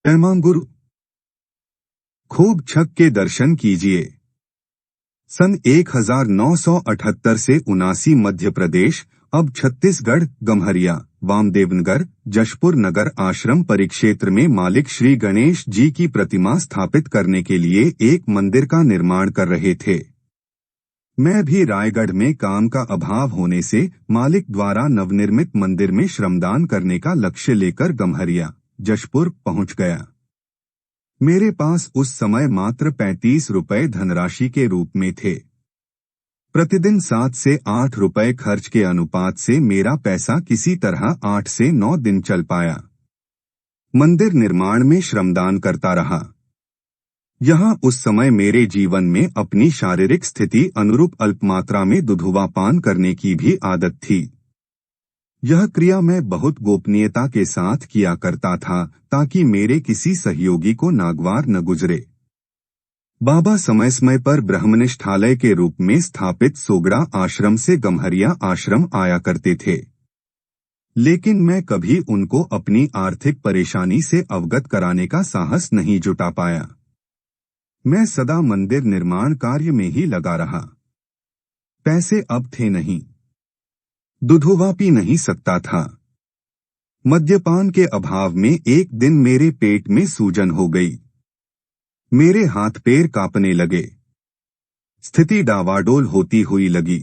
जय गुरु। खूब छक के दर्शन कीजिए। सन 1978 से 79 मध्य प्रदेश, अब छत्तीसगढ़, गम्हरिया, वामदेवनगर, जशपुर नगर आश्रम परिक्षेत्र में मालिक श्री गणेश जी की प्रतिमा स्थापित करने के लिए एक मंदिर का निर्माण कर रहे थे। मैं भी रायगढ़ में काम का अभाव होने से मालिक द्वारा नवनिर्मित मंदिर में श्रमदान करने का लक्ष्य लेकर गम्हरिया, जशपुर पहुंच गया। मेरे पास उस समय मात्र 35 रुपए धनराशि के रूप में थे। प्रतिदिन 7 से 8 रुपए खर्च के अनुपात से मेरा पैसा किसी तरह 8 से 9 दिन चल पाया। मंदिर निर्माण में श्रमदान करता रहा। यहाँ उस समय मेरे जीवन में अपनी शारीरिक स्थिति अनुरूप अल्प मात्रा में दुधुवा पान करने की भी आदत थी। यह क्रिया मैं बहुत गोपनीयता के साथ किया करता था ताकि मेरे किसी सहयोगी को नागवार न गुजरे। बाबा समय समय पर ब्रह्मनिष्ठालय के रूप में स्थापित सोगड़ा आश्रम से गम्हरिया आश्रम आया करते थे, लेकिन मैं कभी उनको अपनी आर्थिक परेशानी से अवगत कराने का साहस नहीं जुटा पाया। मैं सदा मंदिर निर्माण कार्य में ही लगा रहा। पैसे अब थे नहीं, दुधुवा पी नहीं सकता था। मद्यपान के अभाव में एक दिन मेरे पेट में सूजन हो गई। मेरे हाथ पैर कांपने लगे। स्थिति डावाडोल होती हुई लगी।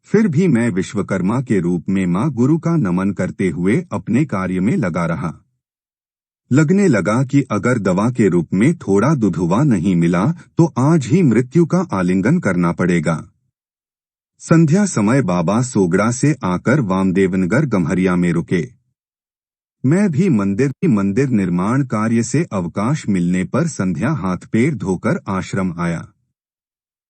फिर भी मैं विश्वकर्मा के रूप में मां गुरु का नमन करते हुए अपने कार्य में लगा रहा। लगने लगा कि अगर दवा के रूप में थोड़ा दुधुवा नहीं मिला तो आज ही मृत्यु का आलिंगन करना पड़ेगा। संध्या समय बाबा सोगड़ा से आकर वामदेवनगर गम्हरिया में रुके। मैं भी मंदिर निर्माण कार्य से अवकाश मिलने पर संध्या हाथ पैर धोकर आश्रम आया।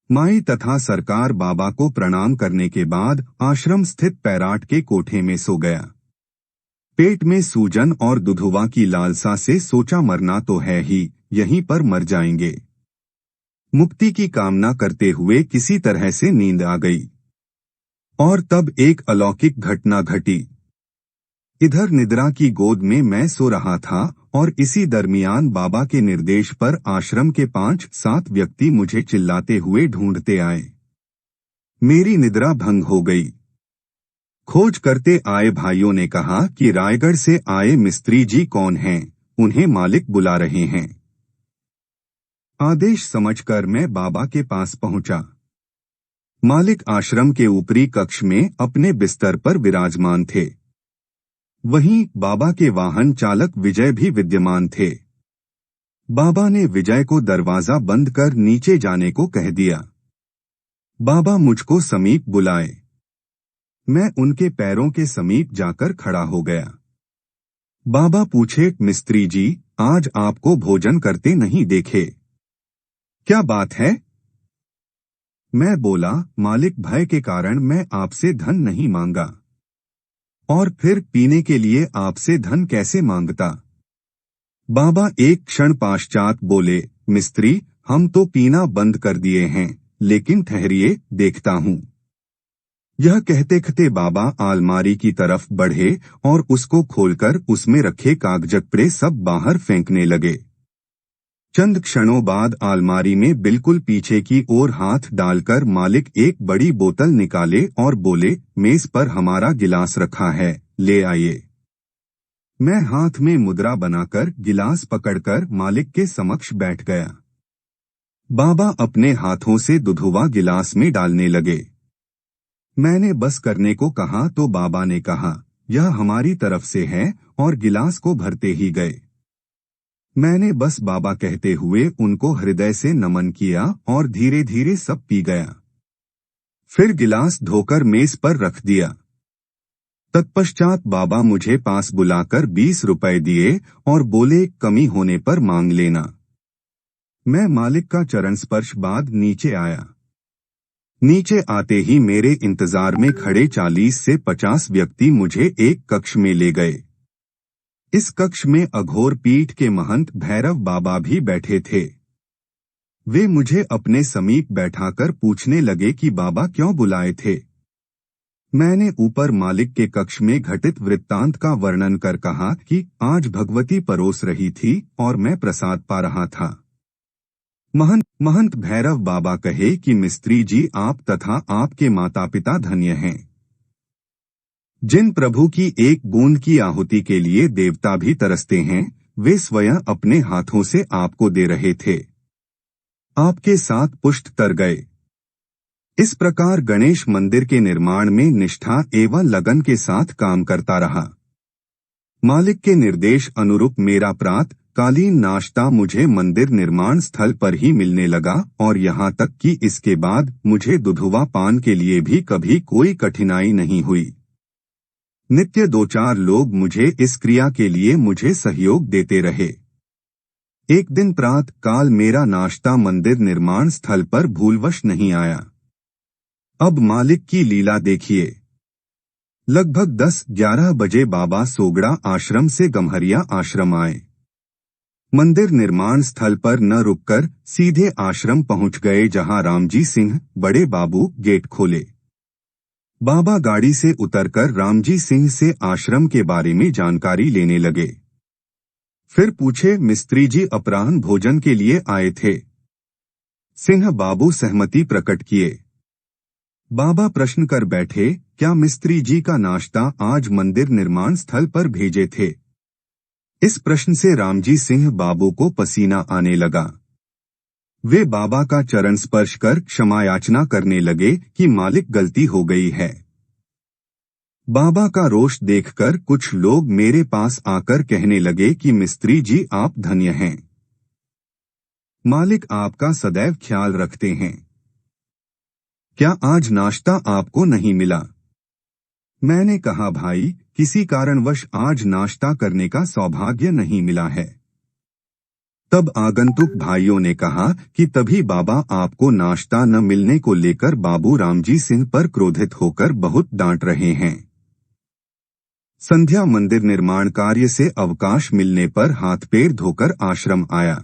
माई तथा सरकार बाबा को प्रणाम करने के बाद आश्रम स्थित पैराट के कोठे में सो गया। पेट में सूजन और दुधुवा की लालसा से सोचा मरना तो है ही, यहीं पर मर जाएंगे। मुक्ति की कामना करते हुए किसी तरह से नींद आ गई। और तब एक अलौकिक घटना घटी। इधर निद्रा की गोद में मैं सो रहा था और इसी दरमियान बाबा के निर्देश पर आश्रम के 5-7 व्यक्ति मुझे चिल्लाते हुए ढूंढते आए। मेरी निद्रा भंग हो गई। खोज करते आए भाइयों ने कहा कि रायगढ़ से आए मिस्त्री जी कौन हैं, उन्हें मालिक बुला रहे हैं। आदेश समझकर मैं बाबा के पास पहुंचा। मालिक आश्रम के ऊपरी कक्ष में अपने बिस्तर पर विराजमान थे। वहीं बाबा के वाहन चालक विजय भी विद्यमान थे। बाबा ने विजय को दरवाजा बंद कर नीचे जाने को कह दिया। बाबा मुझको समीप बुलाए। मैं उनके पैरों के समीप जाकर खड़ा हो गया। बाबा पूछे, मिस्त्री जी, आज आपको भोजन करते नहीं देखे, क्या बात है? मैं बोला, मालिक भय के कारण मैं आपसे धन नहीं मांगा, और फिर पीने के लिए आपसे धन कैसे मांगता? बाबा एक क्षण पश्चात बोले, मिस्त्री, हम तो पीना बंद कर दिए हैं, लेकिन ठहरिए, देखता हूँ। यह कहते कहते बाबा अलमारी की तरफ बढ़े और उसको खोलकर उसमें रखे कागजपत्रे सब बाहर फेंकने लगे। चंद क्षणों बाद अलमारी में बिल्कुल पीछे की ओर हाथ डालकर मालिक एक बड़ी बोतल निकाले और बोले, मेज पर हमारा गिलास रखा है, ले आइए। मैं हाथ में मुद्रा बनाकर गिलास पकड़कर मालिक के समक्ष बैठ गया। बाबा अपने हाथों से दुधुवा गिलास में डालने लगे। मैंने बस करने को कहा तो बाबा ने कहा, यह हमारी तरफ से है, और गिलास को भरते ही गए। मैंने बस बाबा कहते हुए उनको हृदय से नमन किया और धीरे धीरे सब पी गया। फिर गिलास धोकर मेज पर रख दिया। तत्पश्चात बाबा मुझे पास बुलाकर 20 रुपए दिए और बोले, कमी होने पर मांग लेना। मैं मालिक का चरण स्पर्श बाद नीचे आया। नीचे आते ही मेरे इंतजार में खड़े 40 से 50 व्यक्ति मुझे एक कक्ष में ले गए। इस कक्ष में अघोर पीठ के महंत भैरव बाबा भी बैठे थे। वे मुझे अपने समीप बैठाकर पूछने लगे कि बाबा क्यों बुलाए थे। मैंने ऊपर मालिक के कक्ष में घटित वृत्तांत का वर्णन कर कहा कि आज भगवती परोस रही थी और मैं प्रसाद पा रहा था। महंत भैरव बाबा कहे कि मिस्त्री जी आप तथा आपके माता पिता धन्य हैं। जिन प्रभु की एक बूंद की आहुति के लिए देवता भी तरसते हैं, वे स्वयं अपने हाथों से आपको दे रहे थे। आपके साथ पुष्ट तर गए। इस प्रकार गणेश मंदिर के निर्माण में निष्ठा एवं लगन के साथ काम करता रहा। मालिक के निर्देश अनुरूप मेरा प्रात कालीन नाश्ता मुझे मंदिर निर्माण स्थल पर ही मिलने लगा और यहाँ तक कि इसके बाद मुझे दुधुवा पान के लिए भी कभी कोई कठिनाई नहीं हुई। नित्य 2-4 लोग मुझे इस क्रिया के लिए मुझे सहयोग देते रहे। एक दिन प्रात काल मेरा नाश्ता मंदिर निर्माण स्थल पर भूलवश नहीं आया। अब मालिक की लीला देखिए। लगभग 10-11 बजे बाबा सोगड़ा आश्रम से गम्हरिया आश्रम आए। मंदिर निर्माण स्थल पर न रुककर सीधे आश्रम पहुंच गए, जहां रामजी सिंह बड़े बाबू गेट खोले। बाबा गाड़ी से उतरकर रामजी सिंह से आश्रम के बारे में जानकारी लेने लगे। फिर पूछे, मिस्त्री जी अपराह्न भोजन के लिए आए थे? सिंह बाबू सहमति प्रकट किए। बाबा प्रश्न कर बैठे, क्या मिस्त्री जी का नाश्ता आज मंदिर निर्माण स्थल पर भेजे थे? इस प्रश्न से रामजी सिंह बाबू को पसीना आने लगा। वे बाबा का चरण स्पर्श कर क्षमा याचना करने लगे कि मालिक गलती हो गई है। बाबा का रोष देखकर कुछ लोग मेरे पास आकर कहने लगे कि मिस्त्री जी आप धन्य हैं। मालिक आपका सदैव ख्याल रखते हैं। क्या आज नाश्ता आपको नहीं मिला? मैंने कहा, भाई किसी कारणवश आज नाश्ता करने का सौभाग्य नहीं मिला है। तब आगंतुक भाइयों ने कहा कि तभी बाबा आपको नाश्ता न मिलने को लेकर बाबू रामजी सिंह पर क्रोधित होकर बहुत डांट रहे हैं। संध्या मंदिर निर्माण कार्य से अवकाश मिलने पर हाथ पैर धोकर आश्रम आया।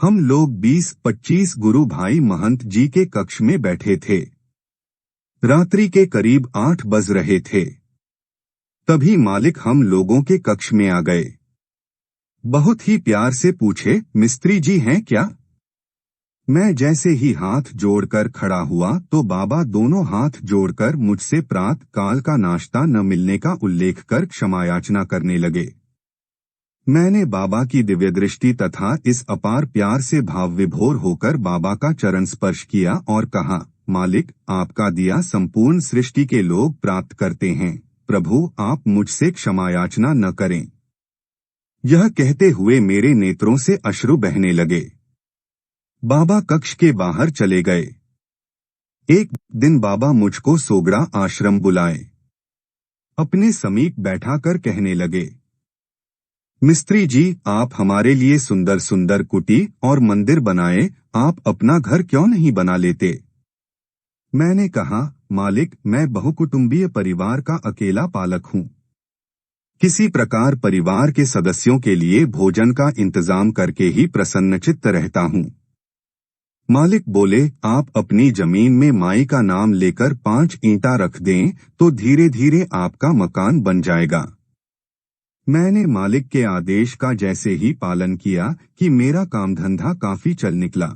हम लोग 20-25 गुरु भाई महंत जी के कक्ष में बैठे थे। रात्रि के करीब 8 बज रहे थे। तभी मालिक हम लोगों के कक्ष में आ गए। बहुत ही प्यार से पूछे, मिस्त्री जी हैं क्या? मैं जैसे ही हाथ जोड़कर खड़ा हुआ तो बाबा दोनों हाथ जोड़कर मुझसे प्रात काल का नाश्ता न मिलने का उल्लेख कर क्षमा याचना करने लगे। मैंने बाबा की दिव्य दृष्टि तथा इस अपार प्यार से भाव विभोर होकर बाबा का चरण स्पर्श किया और कहा, मालिक आपका दिया संपूर्ण सृष्टि के लोग प्राप्त करते हैं, प्रभु आप मुझसे क्षमा याचना न करें। यह कहते हुए मेरे नेत्रों से अश्रु बहने लगे। बाबा कक्ष के बाहर चले गए। एक दिन बाबा मुझको सोगड़ा आश्रम बुलाए। अपने समीप बैठाकर कहने लगे, मिस्त्री जी आप हमारे लिए सुंदर सुंदर कुटी और मंदिर बनाए, आप अपना घर क्यों नहीं बना लेते? मैंने कहा, मालिक मैं बहुकुटुंबीय परिवार का अकेला पालक हूँ। किसी प्रकार परिवार के सदस्यों के लिए भोजन का इंतजाम करके ही प्रसन्नचित्त रहता हूँ। मालिक बोले, आप अपनी जमीन में माई का नाम लेकर 5 ईंटा रख दें तो धीरे धीरे आपका मकान बन जाएगा। मैंने मालिक के आदेश का जैसे ही पालन किया कि मेरा काम धंधा काफी चल निकला।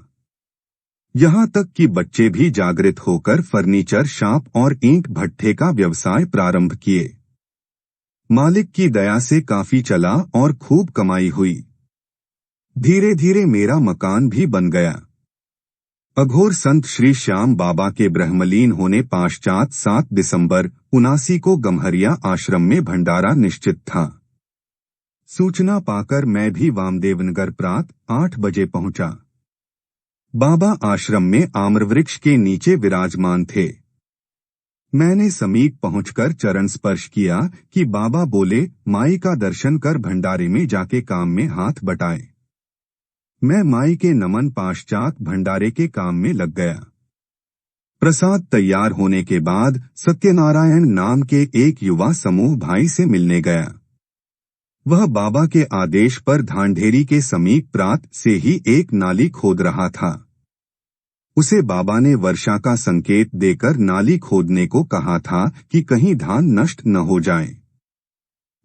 यहाँ तक कि बच्चे भी जागृत होकर फर्नीचर शॉप और ईंट भट्ठे का व्यवसाय प्रारंभ किए। मालिक की दया से काफी चला और खूब कमाई हुई। धीरे धीरे मेरा मकान भी बन गया। अघोर संत श्री श्याम बाबा के ब्रह्मलीन होने पश्चात 7 दिसंबर 79 को गम्हरिया आश्रम में भंडारा निश्चित था। सूचना पाकर मैं भी वामदेवनगर प्रात 8 बजे पहुंचा। बाबा आश्रम में आम्रवृक्ष के नीचे विराजमान थे। मैंने समीप पहुंचकर चरण स्पर्श किया कि बाबा बोले, माई का दर्शन कर भंडारे में जाके काम में हाथ बटाए। मैं माई के नमन पश्चात भंडारे के काम में लग गया। प्रसाद तैयार होने के बाद सत्यनारायण नाम के एक युवा समूह भाई से मिलने गया। वह बाबा के आदेश पर धांढेरी के समीप प्रात से ही एक नाली खोद रहा था। उसे बाबा ने वर्षा का संकेत देकर नाली खोदने को कहा था कि कहीं धान नष्ट न हो जाए।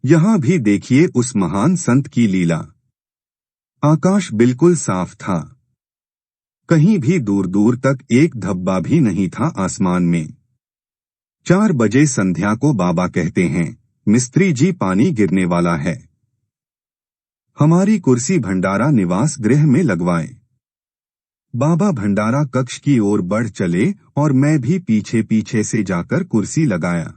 यहाँ भी देखिए उस महान संत की लीला। आकाश बिल्कुल साफ था, कहीं भी दूर दूर तक एक धब्बा भी नहीं था आसमान में। 4 बजे संध्या को बाबा कहते हैं, मिस्त्री जी पानी गिरने वाला है, हमारी कुर्सी भंडारा निवास गृह में लगवाएं। बाबा भंडारा कक्ष की ओर बढ़ चले और मैं भी पीछे पीछे से जाकर कुर्सी लगाया।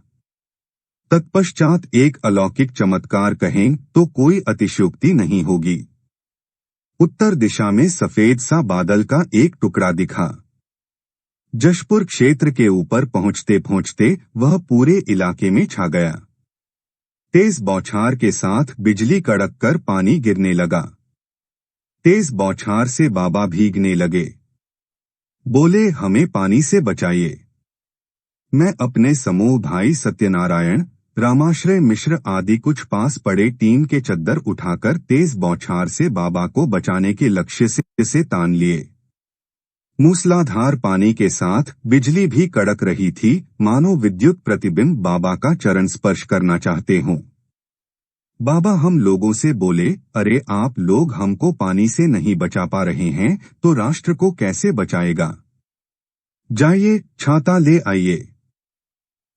तत्पश्चात एक अलौकिक चमत्कार कहें तो कोई अतिशयोक्ति नहीं होगी। उत्तर दिशा में सफेद सा बादल का एक टुकड़ा दिखा। जशपुर क्षेत्र के ऊपर पहुंचते पहुंचते वह पूरे इलाके में छा गया। तेज बौछार के साथ बिजली कड़क कर पानी गिरने लगा। तेज बौछार से बाबा भीगने लगे। बोले, हमें पानी से बचाइए। मैं अपने समूह भाई सत्यनारायण, रामाश्रय मिश्र आदि कुछ पास पड़े टीन के चद्दर उठाकर तेज बौछार से बाबा को बचाने के लक्ष्य से तान लिए। मूसलाधार पानी के साथ बिजली भी कड़क रही थी, मानो विद्युत प्रतिबिंब बाबा का चरण स्पर्श करना चाहते हों। बाबा हम लोगों से बोले, अरे आप लोग हमको पानी से नहीं बचा पा रहे हैं तो राष्ट्र को कैसे बचाएगा? जाइए छाता ले आइए।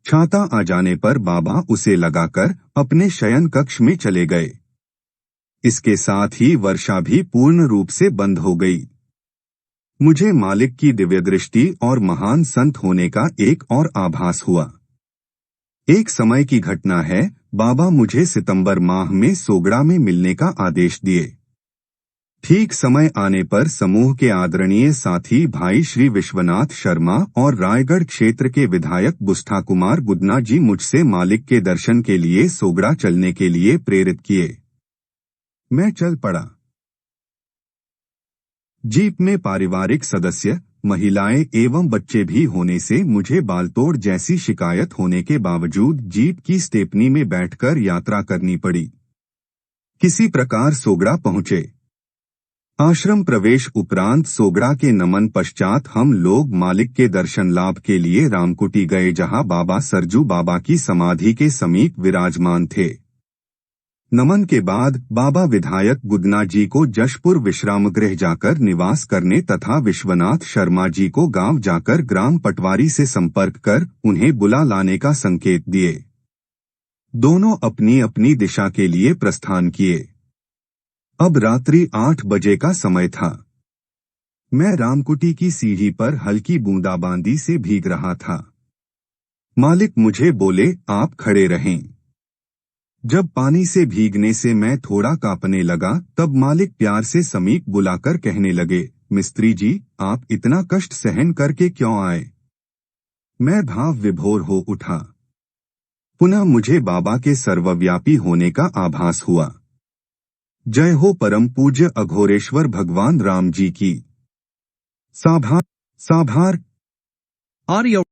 छाता आ जाने पर बाबा उसे लगाकर अपने शयन कक्ष में चले गए। इसके साथ ही वर्षा भी पूर्ण रूप से बंद हो गई। मुझे मालिक की दिव्य दृष्टि और महान संत होने का एक और आभास हुआ। एक समय की घटना है, बाबा मुझे सितंबर माह में सोगड़ा में मिलने का आदेश दिए। ठीक समय आने पर समूह के आदरणीय साथी भाई श्री विश्वनाथ शर्मा और रायगढ़ क्षेत्र के विधायक बुष्ठा कुमार गुदना जी मुझसे मालिक के दर्शन के लिए सोगड़ा चलने के लिए प्रेरित किए। मैं चल पड़ा। जीप में पारिवारिक सदस्य, महिलाएं एवं बच्चे भी होने से मुझे बालतोड़ जैसी शिकायत होने के बावजूद जीप की स्टेपनी में बैठकर यात्रा करनी पड़ी। किसी प्रकार सोगड़ा पहुंचे। आश्रम प्रवेश उपरांत सोगड़ा के नमन पश्चात हम लोग मालिक के दर्शन लाभ के लिए रामकुटी गए, जहां बाबा सरजू बाबा की समाधि के समीप विराजमान थे। नमन के बाद बाबा विधायक गुदना जी को जशपुर विश्राम गृह जाकर निवास करने तथा विश्वनाथ शर्मा जी को गांव जाकर ग्राम पटवारी से संपर्क कर उन्हें बुला लाने का संकेत दिए। दोनों अपनी अपनी दिशा के लिए प्रस्थान किए। अब रात्रि 8 बजे का समय था। मैं रामकुटी की सीढ़ी पर हल्की बूंदाबांदी से भीग रहा था। मालिक मुझे बोले, आप खड़े रहें। जब पानी से भीगने से मैं थोड़ा कांपने लगा, तब मालिक प्यार से समीप बुलाकर कहने लगे, मिस्त्री जी, आप इतना कष्ट सहन करके क्यों आए? मैं भाव विभोर हो उठा। पुनः मुझे बाबा के सर्वव्यापी होने का आभास हुआ। जय हो परम पूज्य अघोरेश्वर भगवान राम जी की। साभार। Audio